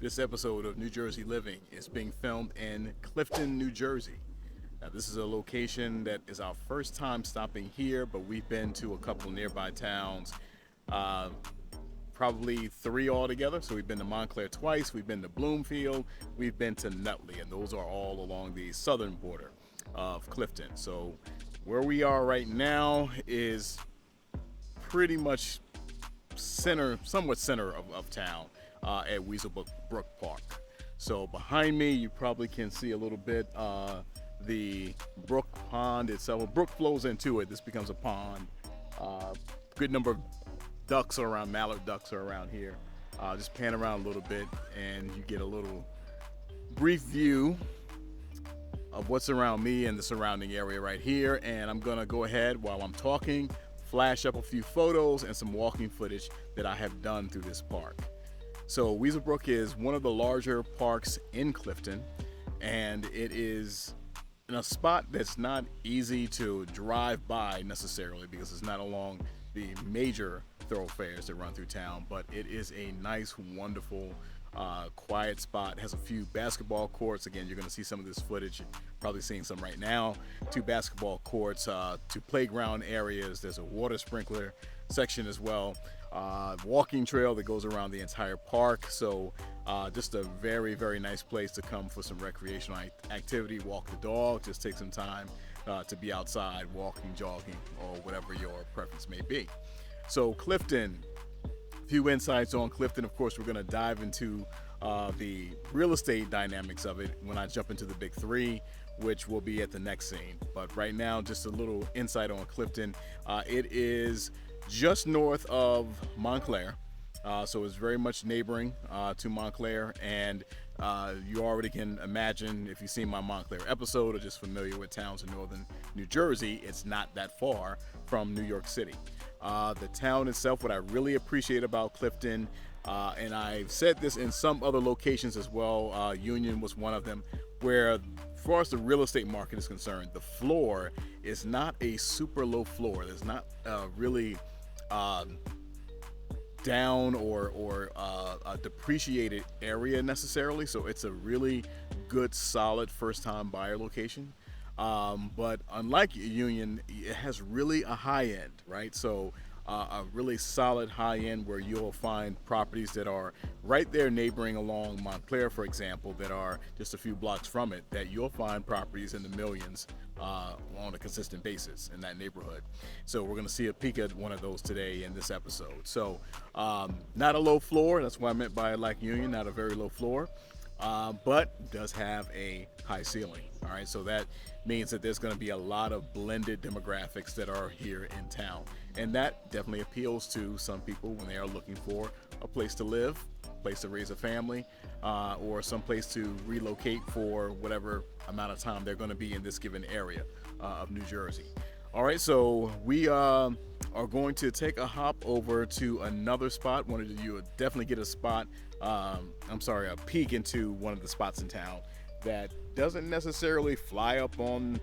This episode of New Jersey Living is being filmed in Clifton, New Jersey. Now, this is a location that is our first time stopping here, but we've been to a couple nearby towns, uh, probably three altogether. So we've been to Montclair twice, we've been to Bloomfield, we've been to Nutley, and those are all along the southern border of Clifton. So where we are right now is pretty much somewhat center of town at Weasel Brook Park. So behind me, you probably can see a little bit the brook pond itself. A brook flows into it. This becomes a pond. Good number of ducks are around, mallard ducks are around here. Just pan around a little bit and you get a little brief view of what's around me and the surrounding area right here. And I'm gonna go ahead while I'm talking, flash up a few photos and some walking footage that I have done through this park. So Weasel Brook is one of the larger parks in Clifton, and it is in a spot that's not easy to drive by necessarily because it's not along the major thoroughfares that run through town, but it is a nice, wonderful, quiet spot. It has a few basketball courts. Again, you're going to see some of this footage, probably seeing some right now. 2 basketball courts, 2 playground areas. There's a water sprinkler section as well. Walking trail that goes around the entire park. So just a very, very nice place to come for some recreational activity. Walk the dog, just take some time to be outside, walking, jogging, or whatever your preference may be. So Clifton, a few insights on Clifton. Of course, we're going to dive into the real estate dynamics of it when I jump into the big three, which will be at the next scene. But right now, just a little insight on Clifton. It is just north of Montclair, so it's very much neighboring to Montclair, and you already can imagine if you've seen my Montclair episode or just familiar with towns in northern New Jersey, it's not that far from New York City. The town itself, what I really appreciate about Clifton, and I've said this in some other locations as well, Union was one of them, where as far as the real estate market is concerned, the floor is not a super low floor. There's not really down or a depreciated area necessarily, so it's a really good, solid first-time buyer location. But unlike Union, it has really a high end, right? So a really solid high end where you'll find properties that are right there neighboring along Montclair, for example, that are just a few blocks from it, that you'll find properties in the millions on a consistent basis in that neighborhood. So we're going to see a peek at one of those today in this episode. So not a low floor. That's what I meant by like Union, not a very low floor. But does have a high ceiling. All right, so that means that there's going to be a lot of blended demographics that are here in town, and that definitely appeals to some people when they are looking for a place to live, a place to raise a family, or some place to relocate for whatever amount of time they're going to be in this given area of New Jersey. All right, so we are going to take a hop over to another spot. Wanted you to definitely get a spot. A peek into one of the spots in town that doesn't necessarily fly up on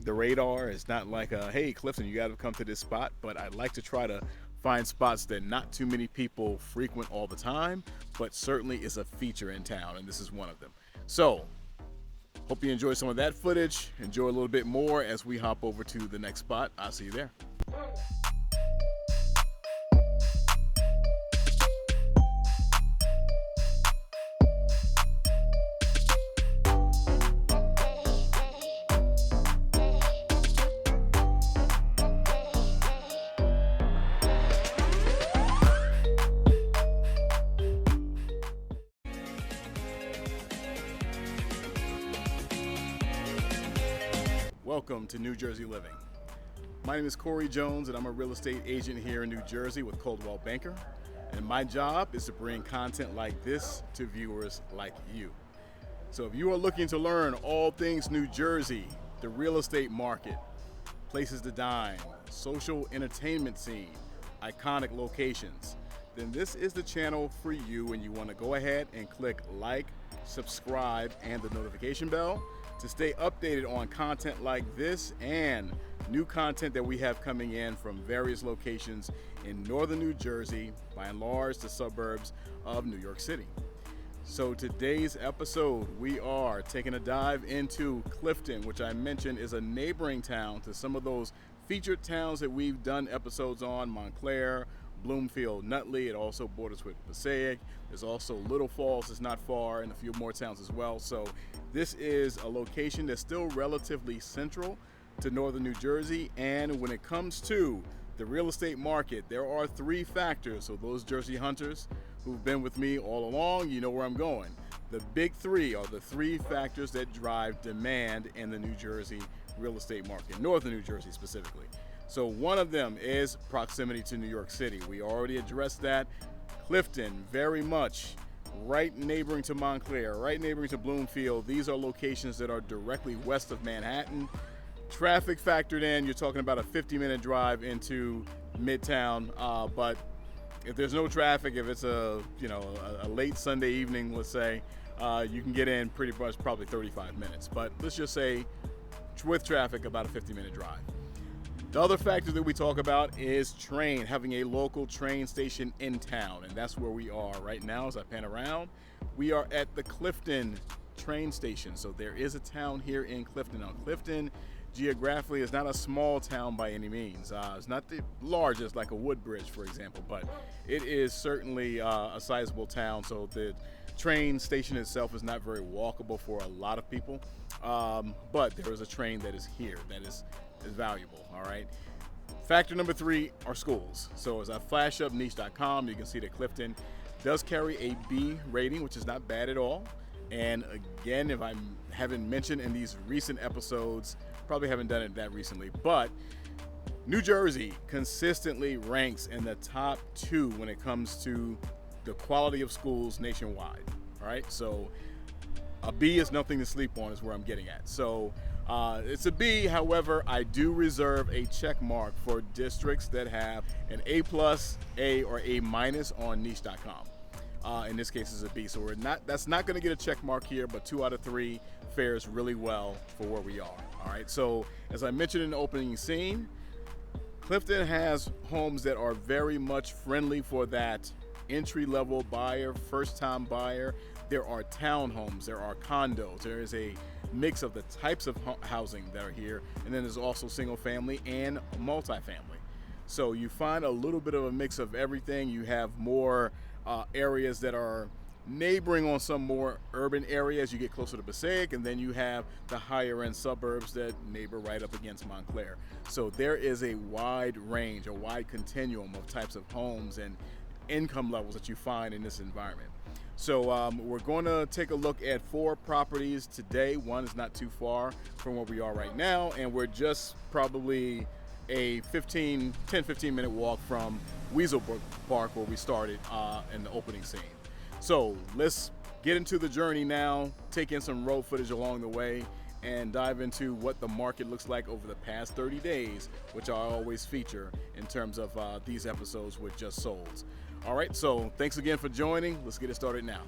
the radar. It's not like hey, Clifton, you got to come to this spot. But I'd like to try to find spots that not too many people frequent all the time, but certainly is a feature in town, and this is one of them. So hope you enjoy some of that footage. Enjoy a little bit more as we hop over to the next spot. I'll see you there. Welcome to New Jersey Living. My name is Corey Jones, and I'm a real estate agent here in New Jersey with Coldwell Banker. And my job is to bring content like this to viewers like you. So if you are looking to learn all things New Jersey, the real estate market, places to dine, social entertainment scene, iconic locations, then this is the channel for you, and you want to go ahead and click like, subscribe, and the notification bell to stay updated on content like this and new content that we have coming in from various locations in northern New Jersey, by and large the suburbs of New York City. So today's episode, we are taking a dive into Clifton, which I mentioned is a neighboring town to some of those featured towns that we've done episodes on: Montclair, Bloomfield, Nutley. It also borders with Passaic. There's also Little Falls, it's not far, and a few more towns as well. So this is a location that's still relatively central to northern New Jersey. And when it comes to the real estate market, there are three factors. So those Jersey hunters who've been with me all along, you know where I'm going. The big three are the three factors that drive demand in the New Jersey real estate market, northern New Jersey specifically. So one of them is proximity to New York City. We already addressed that. Clifton, very much right neighboring to Montclair, right neighboring to Bloomfield. These are locations that are directly west of Manhattan. Traffic factored in, you're talking about a 50-minute drive into Midtown, but if there's no traffic, if it's a late Sunday evening, let's say, you can get in pretty much probably 35 minutes. But let's just say with traffic, about a 50-minute drive. The other factor that we talk about is having a local train station in town, and that's where we are right now. As I pan around, we are at the Clifton train station. So there is a town here in Clifton. Now, Clifton geographically is not a small town by any means. It's not the largest like a Woodbridge, for example, but it is certainly a sizable town. So the train station itself is not very walkable for a lot of people, but there is a train that is here that is valuable. All right. Factor number three are schools. So as I flash up niche.com, you can see that Clifton does carry a B rating, which is not bad at all. And again, if I haven't mentioned in these recent episodes, probably haven't done it that recently, but New Jersey consistently ranks in the top 2 when it comes to the quality of schools nationwide. All right, so a B is nothing to sleep on is where I'm getting at. So it's a B. However, I do reserve a check mark for districts that have an A+, A, or A- on niche.com. In this case, it's a B. So that's not going to get a check mark here, but 2 out of 3 fares really well for where we are. All right. So as I mentioned in the opening scene, Clifton has homes that are very much friendly for that entry-level buyer, first-time buyer. There are townhomes, there are condos, there is a mix of the types of housing that are here, and then there's also single-family and multifamily. So you find a little bit of a mix of everything. You have more areas that are neighboring on some more urban areas. You get closer to Passaic, and then you have the higher end suburbs that neighbor right up against Montclair. So there is a wide range, a wide continuum of types of homes and income levels that you find in this environment. So we're going to take a look at 4 properties today. One is not too far from where we are right now, and we're just probably a 10-15 minute walk from Weasel Brook Park, where we started in the opening scene. So let's get into the journey now, take in some road footage along the way, and dive into what the market looks like over the past 30 days, which I always feature in terms of these episodes with Just Souls. All right, so thanks again for joining. Let's get it started now.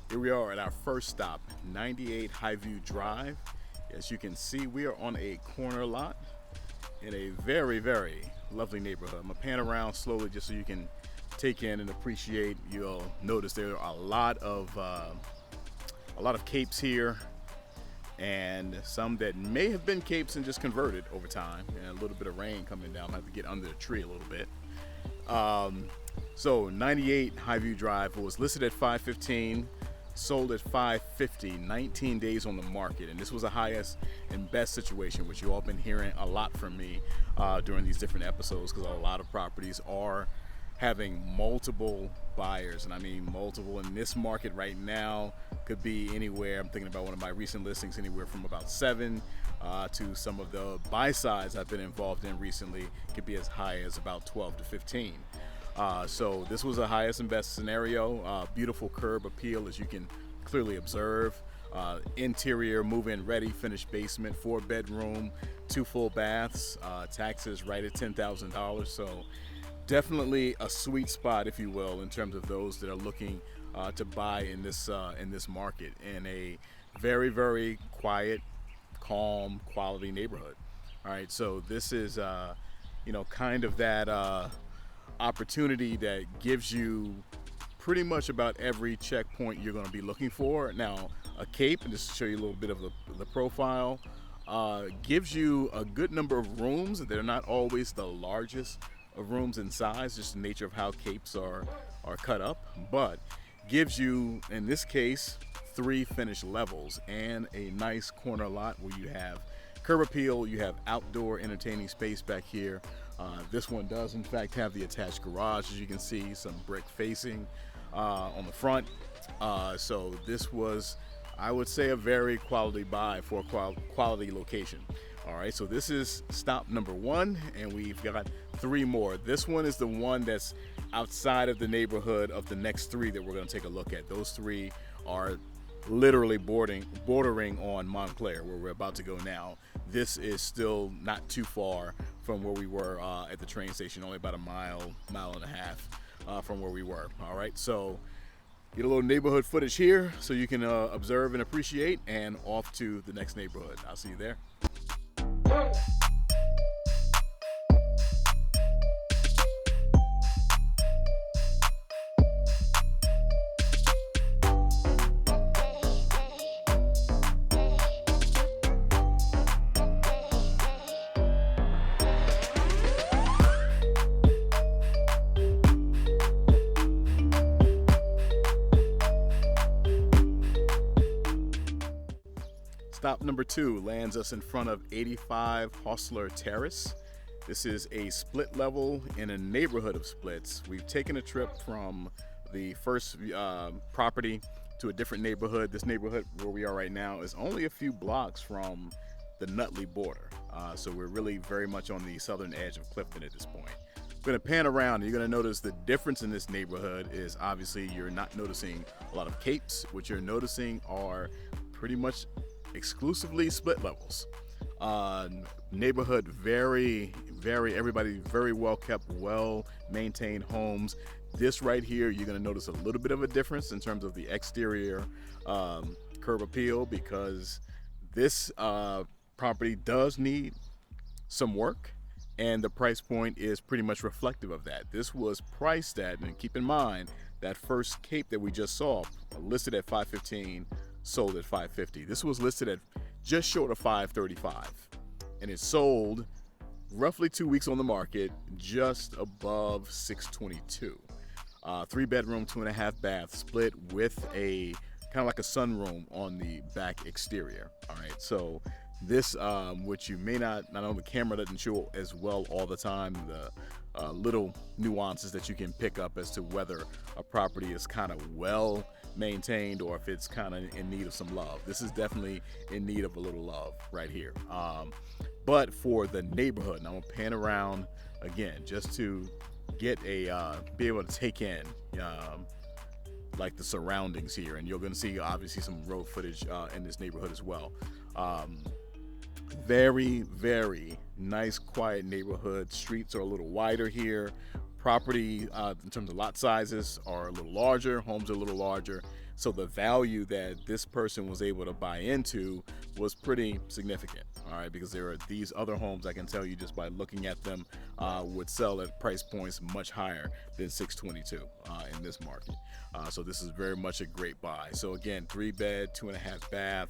Here we are at our first stop, 98 Highview Drive. As you can see, we are on a corner lot in a very, very lovely neighborhood. I'm gonna pan around slowly just so you can take in and appreciate. You'll notice there are a lot of capes here, and some that may have been capes and just converted over time, and a little bit of rain coming down. I have to get under the tree a little bit. So 98 Highview Drive was listed at $515. Sold at $550, 19 days on the market, and this was the highest and best situation, which you all been hearing a lot from me during these different episodes, because a lot of properties are having multiple buyers, and I mean multiple in this market right now. Could be anywhere, I'm thinking about one of my recent listings, anywhere from about 7 to some of the buy sides I've been involved in recently could be as high as about 12 to 15. So this was a highest and best scenario. Beautiful curb appeal, as you can clearly observe. Interior move-in ready, finished basement, 4-bedroom, 2 full baths, taxes right at $10,000. So definitely a sweet spot, if you will, in terms of those that are looking to buy in this market, in a very, very quiet, calm, quality neighborhood. All right, so this is kind of that opportunity that gives you pretty much about every checkpoint you're going to be looking for. Now, a Cape, and just to show you a little bit of the profile, gives you a good number of rooms. They're not always the largest of rooms in size, just the nature of how Capes are cut up, but gives you, in this case, 3 finished levels and a nice corner lot where you have curb appeal, you have outdoor entertaining space back here. This one does in fact have the attached garage, as you can see, some brick facing on the front. So this was, I would say, a very quality buy for a quality location. All right, so this is stop number 1, and we've got 3 more. This one is the one that's outside of the neighborhood of the next 3 that we're going to take a look at. Those 3 are literally bordering on Montclair, where we're about to go now. This is still not too far from where we were at the train station, only about a mile and a half from where we were. All right, so get a little neighborhood footage here so you can observe and appreciate, and off to the next neighborhood. I'll see you there. Stop number 2 lands us in front of 85 Hostler Terrace. This is a split level in a neighborhood of splits. We've taken a trip from the first property to a different neighborhood. This neighborhood where we are right now is only a few blocks from the Nutley border. So we're really very much on the southern edge of Clifton at this point. I'm going to pan around, and you're going to notice the difference in this neighborhood is obviously you're not noticing a lot of capes. What you're noticing are pretty much exclusively split levels. Neighborhood everybody very well kept, well maintained homes. This right here, you're going to notice a little bit of a difference in terms of the exterior curb appeal, because this property does need some work, and the price point is pretty much reflective of that. This was priced at, and keep in mind that first Cape that we just saw, listed at $515, sold at $550. This was listed at just short of $535, and it sold roughly 2 weeks on the market, just above $622. 3-bedroom, 2.5 bath, split with a kind of like a sunroom on the back exterior. All right, so this, which you may not on the camera doesn't show as well all the time, the little nuances that you can pick up as to whether a property is kind of well maintained or if it's kind of in need of some love. This is definitely in need of a little love right here. But for the neighborhood, and I'm gonna pan around again just to get a be able to take in like the surroundings here, and you're gonna see obviously some road footage in this neighborhood as well. Very, very nice, quiet neighborhood. Streets are a little wider here. Property, in terms of lot sizes, are a little larger. Homes are a little larger. So the value that this person was able to buy into was pretty significant. All right, because there are these other homes, I can tell you just by looking at them, would sell at price points much higher than $622 in this market. So this is very much a great buy. So again, 3-bed, 2.5 bath,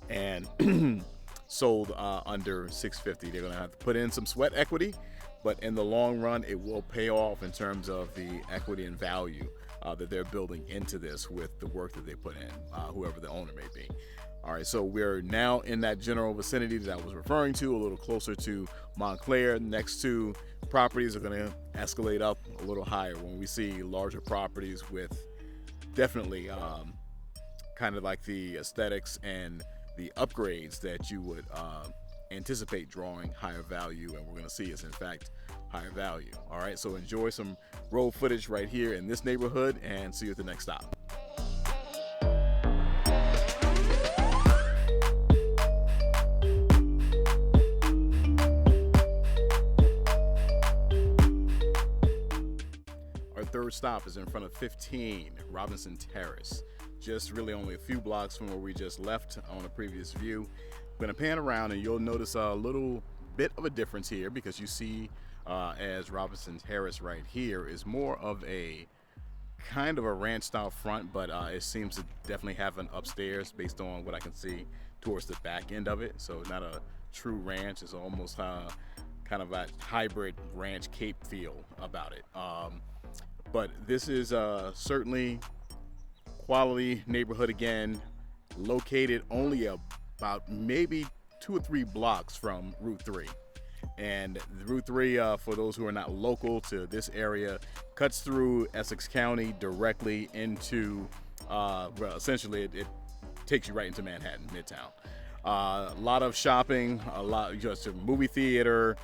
and sold under $650. They're gonna have to put in some sweat equity, but in the long run, it will pay off in terms of the equity and value that they're building into this with the work that they put in, whoever the owner may be. All right, so we're now in that general vicinity that I was referring to, a little closer to Montclair. Next 2 properties are gonna escalate up a little higher when we see larger properties with definitely kind of like the aesthetics and the upgrades that you would anticipate drawing higher value, and we're going to see is in fact higher value. All right, so enjoy some road footage right here in this neighborhood, and see you at the next stop. first stop is in front of 15 Robinson Terrace, just really only a few blocks from where we just left on a previous view. I'm gonna pan around and you'll notice a little bit of a difference here, because you see as Robinson Terrace right here is more of a kind of a ranch style front, but it seems to definitely have an upstairs based on what I can see towards the back end of it. So not a true ranch, it's almost kind of a hybrid ranch cape feel about it. But this is certainly quality neighborhood, again, located only about maybe 2 or 3 blocks from Route 3. And Route 3, for those who are not local to this area, cuts through Essex County directly into, well, essentially it takes you right into Manhattan, Midtown. A lot of shopping, just a movie theater,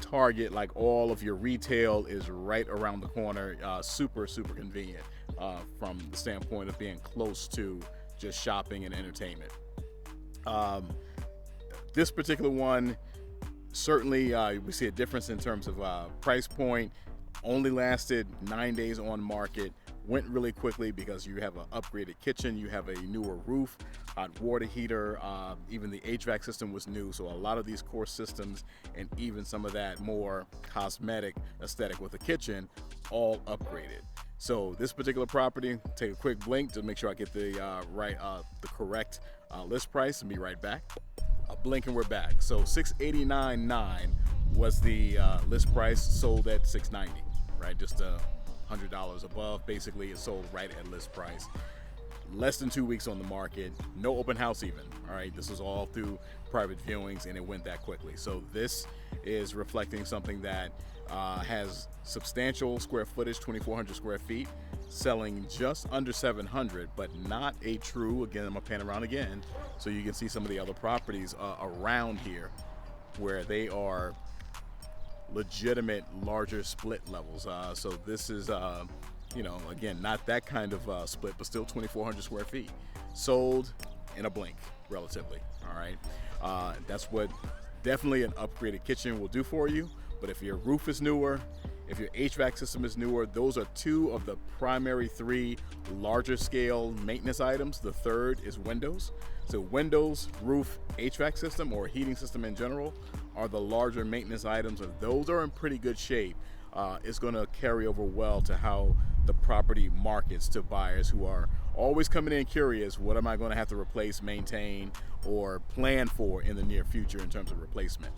Target, like all of your retail is right around the corner. Super convenient from the standpoint of being close to just shopping and entertainment. This particular one, certainly we see a difference in terms of price point. Only lasted 9 days on market. Went really quickly because you have an upgraded kitchen, you have a newer roof, hot water heater, even the HVAC system was new. So a lot of these core systems and even some of that more cosmetic aesthetic with the kitchen, all upgraded. So this particular property, take a quick blink to make sure I get the the correct list price, and be right back. A blink and we're back. So $689.9 was the list price, sold at $690, right? Just $100 above. Basically, it sold right at list price. Less than 2 weeks on the market, no open house even. All right, this was all through private viewings, and it went that quickly. So this is reflecting something that has substantial square footage, 2,400 square feet, selling just under 700, but not a true, again, I'm gonna pan around again, so you can see some of the other properties around here where they are legitimate larger split levels. So this is, again, not that kind of split, but still 2,400 square feet. Sold in a blink, relatively, all right? That's what definitely an upgraded kitchen will do for you. But if your roof is newer, if your HVAC system is newer, those are 2 of the primary 3 larger scale maintenance items. The third is windows. So windows, roof, HVAC system, or heating system in general, are the larger maintenance items. If those are in pretty good shape, it's going to carry over well to how the property markets to buyers who are always coming in curious, what am I going to have to replace, maintain, or plan for in the near future in terms of replacement.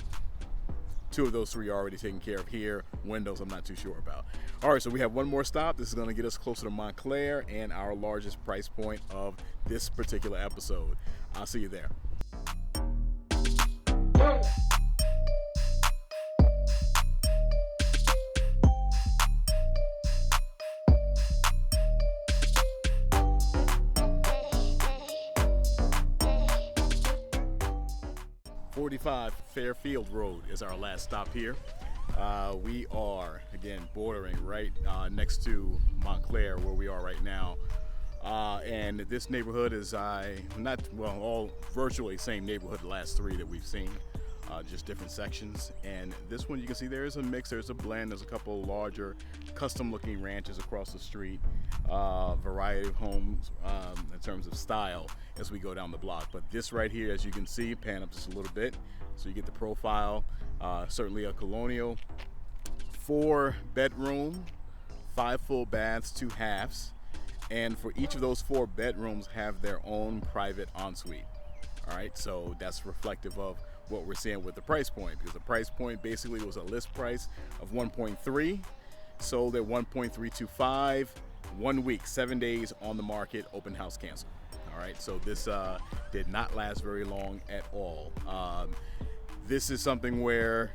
2 of those 3 are already taken care of here. Windows, I'm not too sure about. All right, so we have one more stop. This is going to get us closer to Montclair and our largest price point of this particular episode. I'll see you there. .45 Fairfield Road is our last stop here. We are, again, bordering right next to Montclair, where we are right now. And this neighborhood is all virtually same neighborhood, the last 3 that we've seen, just different sections. And this one, you can see there is a mix, there's a blend, there's a couple larger custom looking ranches across the street, variety of homes in terms of style as we go down the block. But this right here, as you can see, pan up just a little bit so you get the profile. Certainly a colonial, 4 bedroom, 5 full baths, 2 halves. And for each of those 4 bedrooms have their own private ensuite. All right, so that's reflective of what we're seeing with the price point, because the price point basically was a list price of 1.3, sold at 1.325, 1 week, 7 days on the market, open house canceled. All right, so this did not last very long at all. This is something where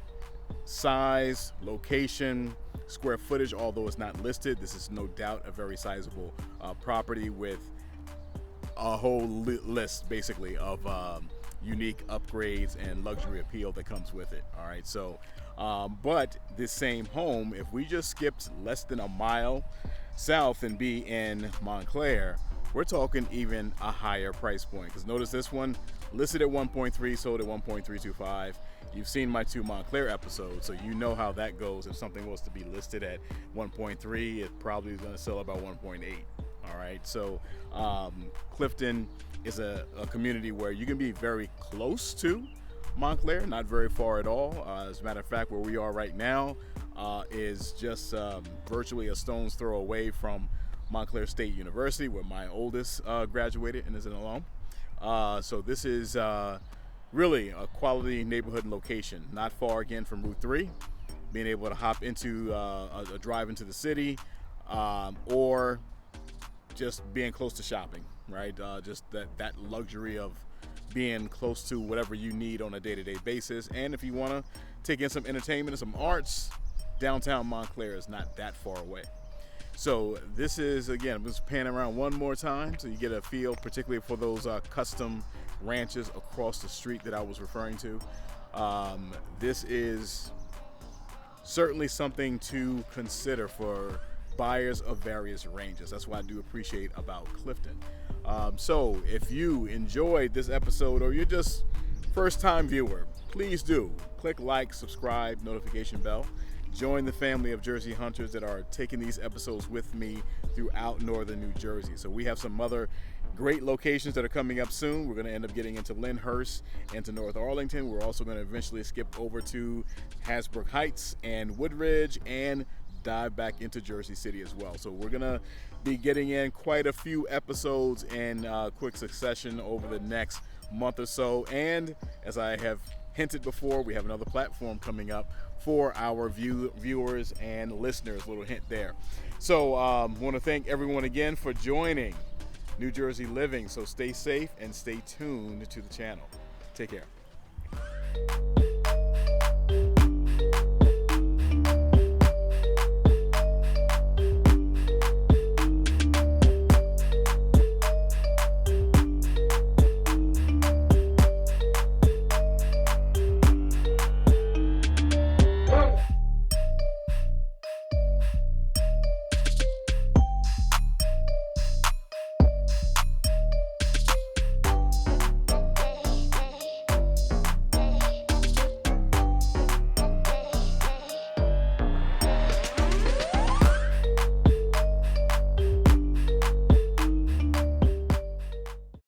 size, location, square footage, although it's not listed, this is no doubt a very sizable property with a whole list basically of unique upgrades and luxury appeal that comes with it. All right, so but this same home, if we just skipped less than a mile south and be in Montclair, we're talking even a higher price point. Because notice this one, listed at 1.3, sold at 1.325. You've seen my 2 Montclair episodes, so you know how that goes. If something was to be listed at 1.3, it probably is going to sell about 1.8. All right, so Clifton is a community where you can be very close to Montclair, not very far at all. As a matter of fact, where we are right now is just virtually a stone's throw away from Montclair State University, where my oldest graduated and is an alum. So this is really a quality neighborhood and location, not far again from Route 3, being able to hop into a drive into the city, or just being close to shopping, right? Just that luxury of being close to whatever you need on a day-to-day basis. And if you want to take in some entertainment and some arts, downtown Montclair is not that far away. So this is, again, I'm just panning around one more time so you get a feel, particularly for those custom ranches across the street that I was referring to. This is certainly something to consider for buyers of various ranges. That's what I do appreciate about Clifton. So if you enjoyed this episode, or you're just first-time viewer, please do click like, subscribe, notification bell. Join the family of Jersey hunters that are taking these episodes with me throughout northern New Jersey. So we have some other great locations that are coming up soon. We're going to end up getting into Lyndhurst and to North Arlington. We're also going to eventually skip over to Hasbrook Heights and Woodridge and dive back into Jersey City as well. So we're going to be getting in quite a few episodes in quick succession over the next month or so. And as I have hinted before, we have another platform coming up for our viewers and listeners. A little hint there. So I want to thank everyone again for joining New Jersey Living. So stay safe and stay tuned to the channel. Take care.